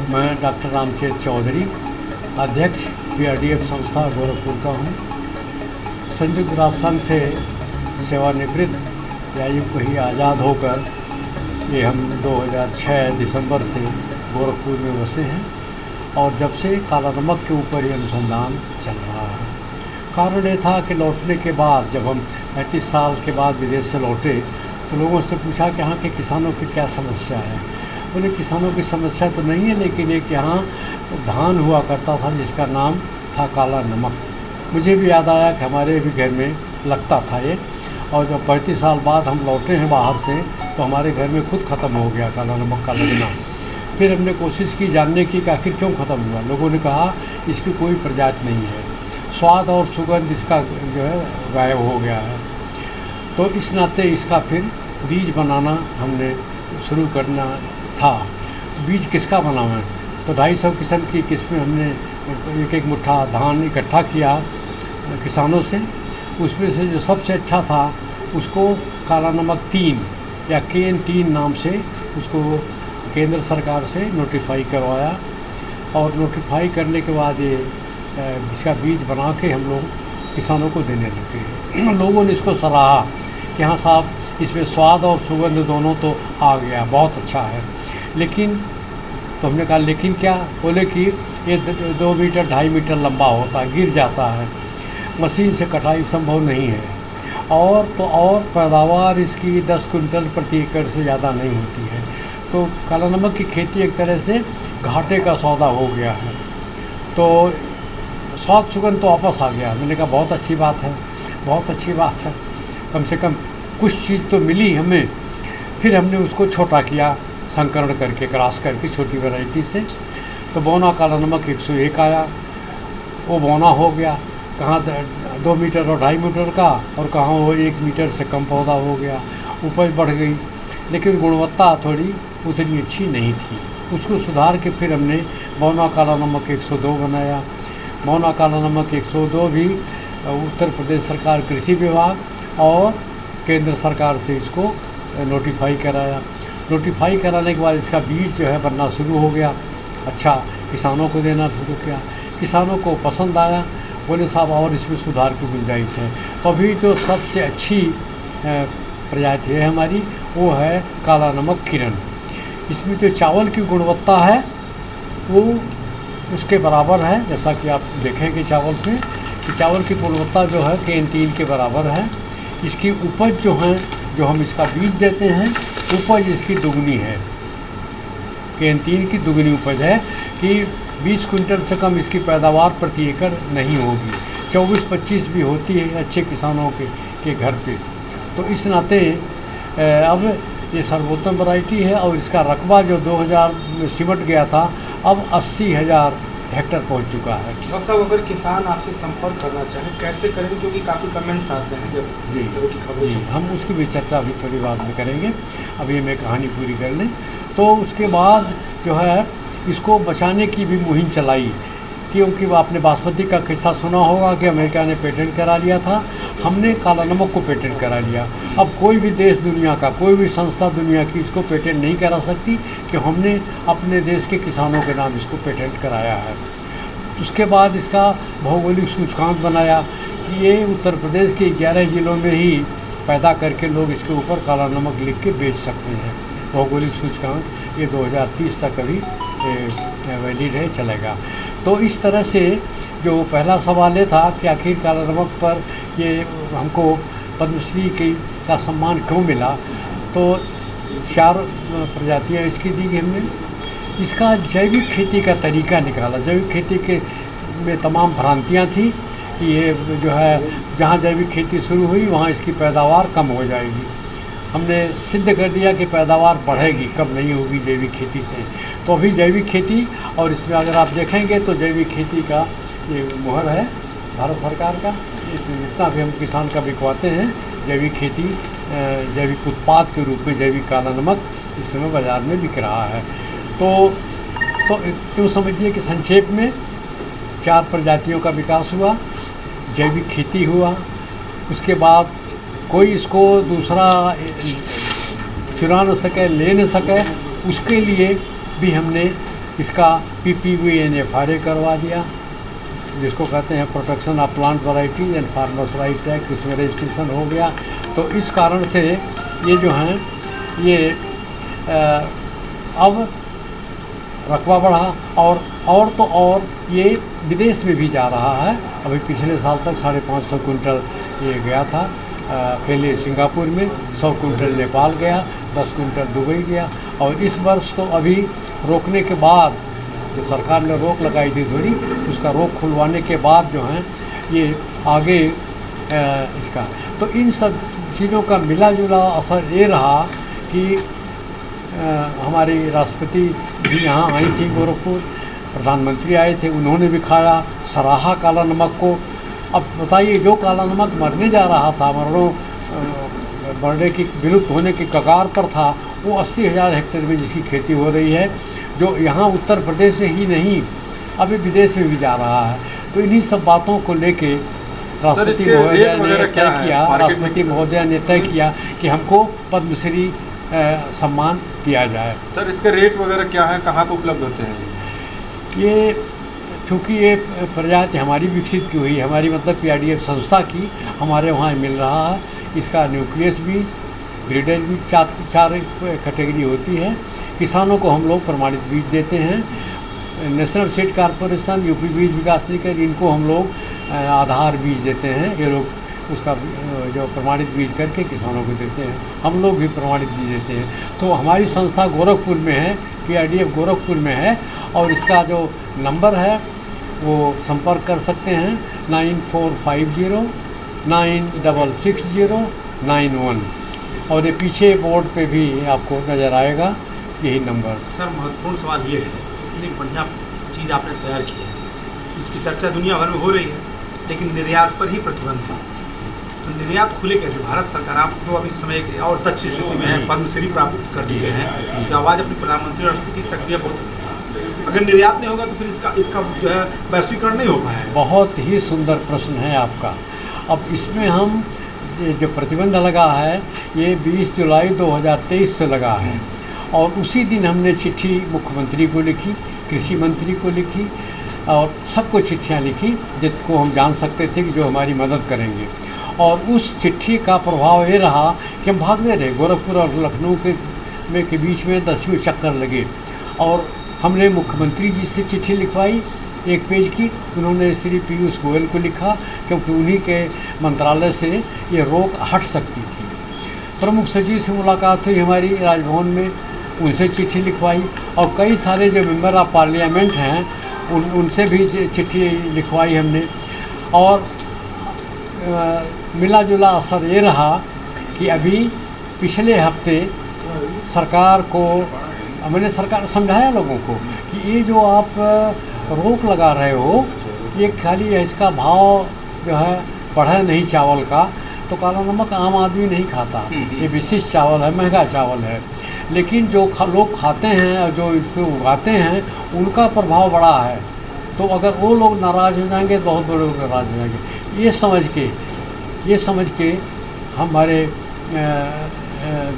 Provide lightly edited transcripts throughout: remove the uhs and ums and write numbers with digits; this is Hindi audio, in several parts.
मैं डॉक्टर रामचेत चौधरी, अध्यक्ष PRDF संस्था गोरखपुर का हूँ। संयुक्त राष्ट्र संघ से सेवानिवृत्त या यूँ कहीं आज़ाद होकर ये हम 2006 दिसंबर से गोरखपुर में बसे हैं और जब से काला नमक के ऊपर ही अनुसंधान चल रहा है। कारण ये था कि लौटने के बाद जब हम 35 साल के बाद विदेश से लौटे तो लोगों से पूछा कि यहाँ के किसानों की क्या समस्या है। बोले किसानों की समस्या तो नहीं है, लेकिन एक यहाँ धान हुआ करता था जिसका नाम था काला नमक। मुझे भी याद आया कि हमारे भी घर में लगता था ये, और जब 35 साल बाद हम लौटे हैं बाहर से तो हमारे घर में खुद ख़त्म हो गया काला नमक का लगना। फिर हमने कोशिश की जानने की कि आखिर क्यों ख़त्म हुआ। लोगों ने कहा इसकी कोई प्रजाति नहीं है, स्वाद और सुगंध इसका जो है गायब हो गया है। तो इस नाते इसका फिर बीज बनाना हमने शुरू करना था। बीज किसका बनावें, तो 250 किस्म की किस्में हमने एक एक मुट्ठा धान इकट्ठा किया किसानों से। उसमें से जो सबसे अच्छा था उसको काला नमक 3 या KN3 नाम से उसको केंद्र सरकार से नोटिफाई करवाया, और नोटिफाई करने के बाद ये इसका बीज बना के हम लोग किसानों को देने लगे। लोगों ने इसको सराहा कि हाँ साहब, इसमें स्वाद और सुगंध दोनों तो आ गया, बहुत अच्छा है। लेकिन तो हमने कहा लेकिन क्या, बोले कि ये 2 मीटर 2.5 मीटर लंबा होता है, गिर जाता है, मशीन से कटाई संभव नहीं है, और पैदावार इसकी 10 कुंटल प्रति एकड़ से ज़्यादा नहीं होती है। तो काला नमक की खेती एक तरह से घाटे का सौदा हो गया है। तो स्वाद सुगंध तो वापस आ गया। मैंने कहा बहुत अच्छी बात है, बहुत अच्छी बात है, कम से कम कुछ चीज़ तो मिली हमें। फिर हमने उसको छोटा किया, संकरण करके, क्रॉस करके छोटी वैरायटी से। तो बौना काला नमक 101 आया, वो बौना हो गया। कहाँ 2 मीटर और 2.5 मीटर का, और कहाँ वो 1 मीटर से कम पौधा हो गया। उपज बढ़ गई, लेकिन गुणवत्ता थोड़ी उतनी अच्छी नहीं थी। उसको सुधार के फिर हमने बौना काला नमक 102 बनाया। बौना काला नमक 102 भी उत्तर प्रदेश सरकार कृषि विभाग और केंद्र सरकार से इसको नोटिफाई कराया। नोटिफाई कराने के बाद इसका बीज जो है बनना शुरू हो गया। अच्छा, किसानों को देना शुरू किया, किसानों को पसंद आया। बोले साहब और इसमें सुधार की गुंजाइश है। तो अभी जो सबसे अच्छी प्रजाति है हमारी वो है काला नमक किरण। इसमें जो चावल की गुणवत्ता है वो उसके बराबर है, जैसा कि आप देखेंगे चावल में कि चावल की गुणवत्ता जो है KN3 के बराबर है। इसकी उपज जो है, जो हम इसका बीज देते हैं, उपज इसकी दुगनी है। KN3 की दुगनी उपज है कि 20 कुंटल से कम इसकी पैदावार प्रति एकड़ नहीं होगी। 24-25 भी होती है अच्छे किसानों के घर पे। तो इस नाते अब ये सर्वोत्तम वैरायटी है, और इसका रकबा जो 2000 में सिमट गया था अब 80,000 हेक्टेयर पहुंच चुका है। डॉक्टर साहब, अगर किसान आपसे संपर्क करना चाहें कैसे करें, क्योंकि काफ़ी कमेंट्स आते हैं जब जी की खबरें। जी, हम उसकी भी चर्चा अभी थोड़ी बाद में करेंगे। अभी मैं कहानी पूरी कर लें। तो उसके बाद जो है इसको बचाने की भी मुहिम चलाई, क्योंकि वो आपने बासमती का किस्सा सुना होगा कि अमेरिका ने पेटेंट करा लिया था, हमने काला नमक को पेटेंट करा लिया। अब कोई भी देश दुनिया का, कोई भी संस्था दुनिया की इसको पेटेंट नहीं करा सकती कि हमने अपने देश के किसानों के नाम इसको पेटेंट कराया है। उसके बाद इसका भौगोलिक सूचकांक बनाया कि ये उत्तर प्रदेश के 11 ज़िलों में ही पैदा करके लोग इसके ऊपर काला नमक लिख के बेच सकते हैं। भौगोलिक सूचकांक ये 2030 तक अभी वैलिड है, चलेगा। तो इस तरह से जो पहला सवाल ये था कि आखिर काला नमक पर ये हमको पद्मश्री का सम्मान क्यों मिला, तो 4 प्रजातियाँ इसकी दी गई हमने। इसका जैविक खेती का तरीका निकाला। जैविक खेती के में तमाम भ्रांतियाँ थी कि ये जो है जहाँ जैविक खेती शुरू हुई वहाँ इसकी पैदावार कम हो जाएगी। हमने सिद्ध कर दिया कि पैदावार बढ़ेगी, कम नहीं होगी जैविक खेती से। तो अभी जैविक खेती, और इसमें अगर आप देखेंगे तो जैविक खेती का ये मुहर है भारत सरकार का। जितना भी हम किसान का बिकवाते हैं जैविक खेती, जैविक उत्पाद के रूप में जैविक काला नमक इस समय बाज़ार में बिक रहा है। तो यूँ समझिए कि संक्षेप में 4 प्रजातियों का विकास हुआ, जैविक खेती हुआ, उसके बाद कोई इसको दूसरा चुरा न सके, ले न सके, उसके लिए भी हमने इसका PPVNFRA करवा दिया, जिसको कहते हैं protection of plant varieties and farmers right act, उसमें रजिस्ट्रेशन हो गया। तो इस कारण से ये जो हैं ये अब रकबा बढ़ा और तो और ये विदेश में भी जा रहा है। अभी पिछले साल तक 550 कुंटल ये गया था अकेले सिंगापुर में, 100 कुंटल नेपाल गया, 10 कुंटल दुबई गया। और इस वर्ष तो अभी रोकने के बाद, जो सरकार ने रोक लगाई थी थोड़ी, उसका रोक खुलवाने के बाद जो है ये आगे इसका, तो इन सब चीज़ों का मिला जुला असर ये रहा कि हमारी राष्ट्रपति भी यहाँ आई थी गोरखपुर, प्रधानमंत्री आए थे, उन्होंने भी खाया, सराहा काला नमक को। अब बताइए, जो काला नमक मरने जा रहा था, मरने की विलुप्त होने की कगार पर था, वो 80,000 हेक्टेयर में जिसकी खेती हो रही है, जो यहाँ उत्तर प्रदेश से ही नहीं अभी विदेश में भी जा रहा है। तो इन्हीं सब बातों को लेके राष्ट्रपति महोदया ने तय किया कि हमको पद्मश्री सम्मान दिया जाए। सर, इसके रेट वगैरह क्या है, कहाँ पर उपलब्ध होते हैं? ये क्योंकि ये प्रजाति हमारी विकसित की हुई, हमारी मतलब PRDF संस्था की, हमारे वहाँ मिल रहा है। इसका न्यूक्लियस बीज, ब्रीडर बीज, चार कैटेगरी होती है। किसानों को हम लोग प्रमाणित बीज देते हैं। नेशनल सीड कॉर्पोरेशन, यूपी बीज विकास निगम, इनको हम लोग आधार बीज देते हैं। ये लोग उसका जो प्रमाणित बीज करके किसानों को देते हैं। हम लोग भी प्रमाणित बीज देते हैं। तो हमारी संस्था गोरखपुर में है, PRDF गोरखपुर में है। और इसका जो नंबर है वो संपर्क कर सकते हैं 9450 9660991। और ये पीछे बोर्ड पे भी आपको नज़र आएगा यही नंबर। सर, महत्वपूर्ण सवाल ये है, इतनी बढ़िया चीज़ आपने तैयार की है, इसकी चर्चा दुनिया भर में हो रही है, लेकिन निर्यात पर ही प्रतिबंध है। तो निर्यात खुले कैसे? भारत सरकार, आप तो अभी समय एक और अच्छी स्थिति में है, पद्मश्री प्राप्त कर चुके हैं, तो आवाज़ अपनी प्रधानमंत्री और राष्ट्रपति तक भी बहुत। अगर निर्यात नहीं होगा तो फिर इसका जो है वैश्वीकरण नहीं हो पाएगा। बहुत ही सुंदर प्रश्न है आपका। अब इसमें हम जो प्रतिबंध लगा है ये 20 जुलाई 2023 से लगा है। और उसी दिन हमने चिट्ठी मुख्यमंत्री को लिखी, कृषि मंत्री को लिखी, और सबको चिट्ठियाँ लिखी जिनको हम जान सकते थे कि जो हमारी मदद करेंगे। और उस चिट्ठी का प्रभाव ये रहा कि हम भागते रहे। गोरखपुर और लखनऊ के बीच में 10वें चक्कर लगे और हमने मुख्यमंत्री जी से चिट्ठी लिखवाई 1 पेज की। उन्होंने श्री पीयूष गोयल को लिखा, क्योंकि उन्हीं के मंत्रालय से ये रोक हट सकती थी। प्रमुख सचिव से मुलाकात हुई हमारी राजभवन में, उनसे चिट्ठी लिखवाई। और कई सारे जो मेंबर ऑफ पार्लियामेंट हैं उनसे भी चिट्ठी लिखवाई हमने। और मिला जुला असर ये रहा कि अभी पिछले हफ्ते सरकार को मैंने समझाया लोगों को कि ये जो आप रोक लगा रहे हो, ये खाली इसका भाव जो है बढ़ा नहीं चावल का, तो काला नमक आम आदमी नहीं खाता। ये विशिष्ट चावल है, महंगा चावल है। लेकिन जो लोग खाते हैं और जो इसको उगाते हैं उनका प्रभाव बड़ा है। तो अगर वो लोग नाराज़ हो जाएंगे तो बहुत बड़े लोग नाराज़ हो जाएंगे। ये समझ के हमारे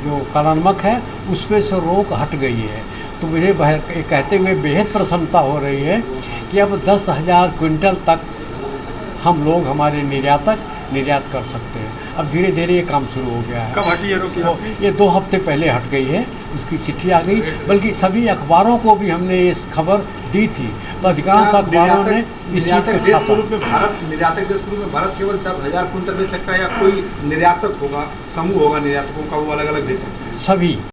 जो काला नमक है उस पर से रोक हट गई है। तो मुझे कहते हुए बेहद प्रसन्नता हो रही है कि अब 10,000 क्विंटल तक हम लोग, हमारे निर्यातक निर्यात कर सकते हैं। अब धीरे धीरे ये काम शुरू हो गया है। कब हटी है रोक? ये 2 हफ्ते पहले हट गई है, उसकी चिट्ठी आ गई। बल्कि सभी अखबारों को भी हमने इस खबर दी थी, तो अधिकांश अखबारों ने इस चीज़ को देश के रूप में निर्यातक देश के रूप में भारत केवल 10,000 कुंटल बेच सकता है, या कोई निर्यातक होगा, समूह होगा निर्यातकों का, वो अलग अलग बेच सकते हैं? सभी